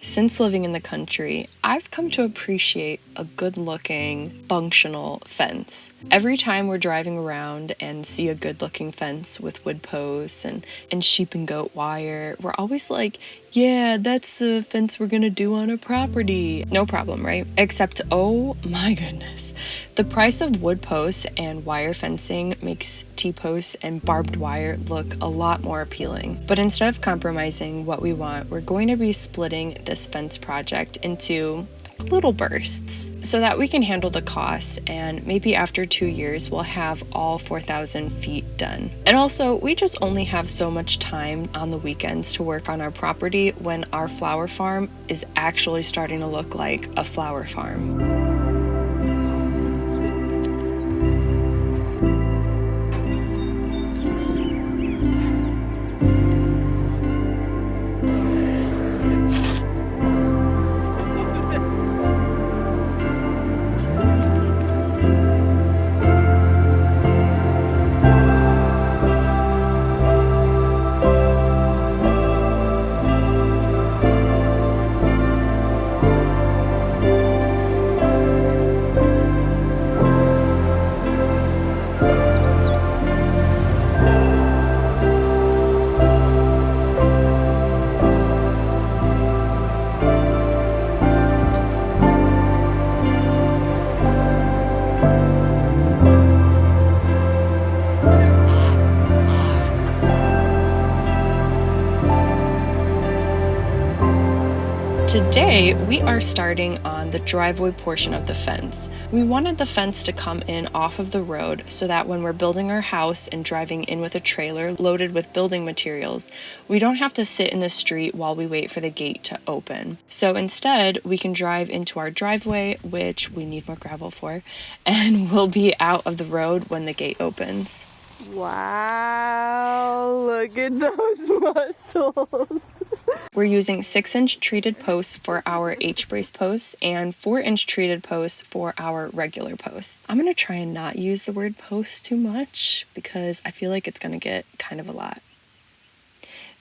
Since living in the country, I've come to appreciate a good-looking, functional fence. Every time we're driving around and see a good-looking fence with wood posts and sheep and goat wire, we're always like, yeah, that's the fence we're gonna do on a property. No problem, right? Except, oh my goodness, the price of wood posts and wire fencing makes T-posts and barbed wire look a lot more appealing. But instead of compromising what we want, we're going to be splitting this fence project into little bursts so that we can handle the costs, and maybe after 2 years we'll have all 4,000 feet done. And also, we just only have so much time on the weekends to work on our property when our flower farm is actually starting to look like a flower farm. Today, we are starting on the driveway portion of the fence. We wanted the fence to come in off of the road so that when we're building our house and driving in with a trailer loaded with building materials, we don't have to sit in the street while we wait for the gate to open. So instead, we can drive into our driveway, which we need more gravel for, and we'll be out of the road when the gate opens. Wow, look at those muscles. We're using 6-inch treated posts for our H-brace posts and 4-inch treated posts for our regular posts. I'm going to try and not use the word post too much because I feel like it's going to get kind of a lot.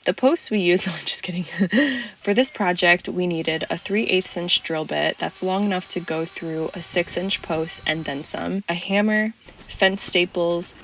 The posts we used, no, I'm just kidding. For this project, we needed a 3/8 inch drill bit that's long enough to go through a 6-inch post and then some, a hammer, fence staples,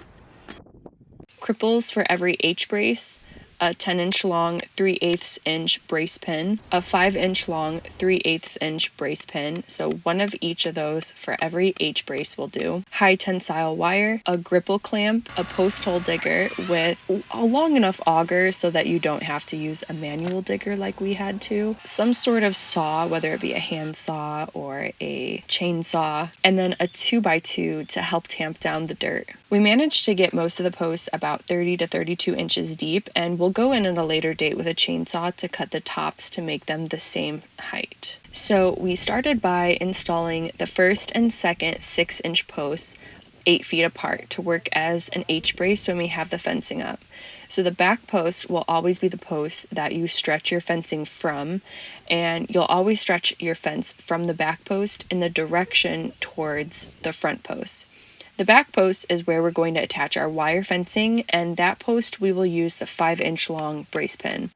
cripples for every H-brace, a 10-inch long 3/8 inch brace pin, a 5-inch long 3/8 inch brace pin, so one of each of those for every H-brace will do, high tensile wire, a gripple clamp, a post hole digger with a long enough auger so that you don't have to use a manual digger like we had to, some sort of saw, whether it be a hand saw or a chainsaw, and then a 2x2 to help tamp down the dirt. We managed to get most of the posts about 30 to 32 inches deep, and we'll go in at a later date with a chainsaw to cut the tops to make them the same height. So we started by installing the first and second 6-inch posts 8 feet apart to work as an H-brace when we have the fencing up. So the back post will always be the post that you stretch your fencing from, and you'll always stretch your fence from the back post in the direction towards the front post. The back post is where we're going to attach our wire fencing, and that post we will use the 5-inch long brace pin.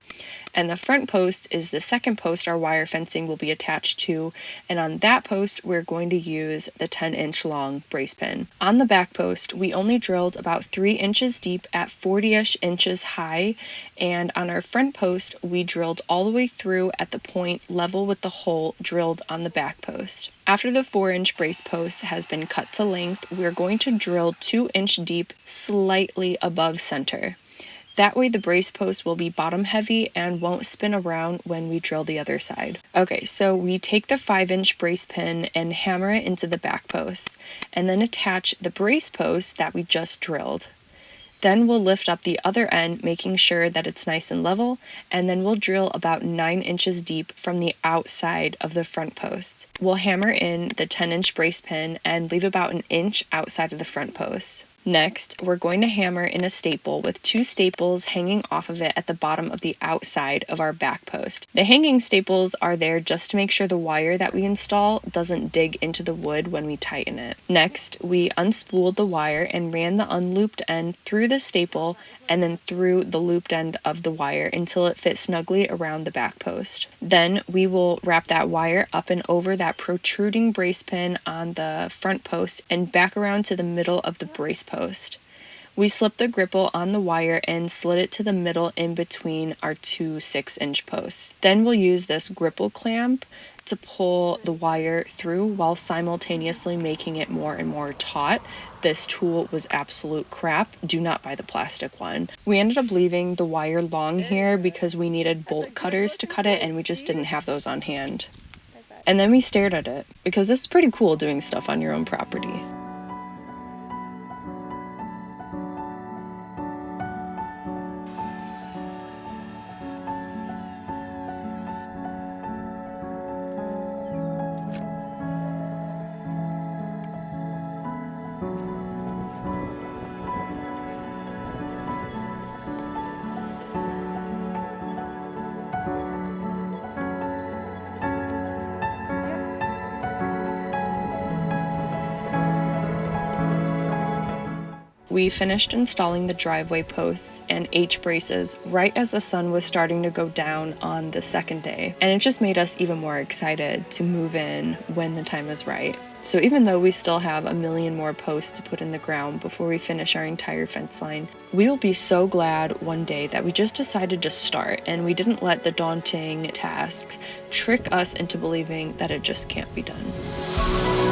And the front post is the second post our wire fencing will be attached to, and on that post we're going to use the 10-inch long brace pin. On the back post, we only drilled about 3 inches deep at 40-ish inches high, and on our front post we drilled all the way through at the point level with the hole drilled on the back post. After the 4-inch brace post has been cut to length, we're going to drill 2-inch deep slightly above center. That way the brace post will be bottom heavy and won't spin around when we drill the other side. Okay, so we take the 5-inch brace pin and hammer it into the back post, and then attach the brace post that we just drilled. Then we'll lift up the other end, making sure that it's nice and level, and then we'll drill about 9 inches deep from the outside of the front post. We'll hammer in the 10-inch brace pin and leave about an inch outside of the front post. Next, we're going to hammer in a staple with 2 staples hanging off of it at the bottom of the outside of our back post. The hanging staples are there just to make sure the wire that we install doesn't dig into the wood when we tighten it. Next, we unspooled the wire and ran the unlooped end through the staple and then through the looped end of the wire until it fit snugly around the back post. Then we will wrap that wire up and over that protruding brace pin on the front post and back around to the middle of the brace post. We slipped the gripple on the wire and slid it to the middle in between our 2 6-inch posts. Then we'll use this gripple clamp to pull the wire through while simultaneously making it more and more taut. This tool was absolute crap. Do not buy the plastic one. We ended up leaving the wire long here because we needed bolt cutters to cut it and we just didn't have those on hand. And then we stared at it because it's pretty cool doing stuff on your own property. We finished installing the driveway posts and H-braces right as the sun was starting to go down on the second day, and it just made us even more excited to move in when the time is right. So even though we still have a million more posts to put in the ground before we finish our entire fence line, we will be so glad one day that we just decided to start and we didn't let the daunting tasks trick us into believing that it just can't be done.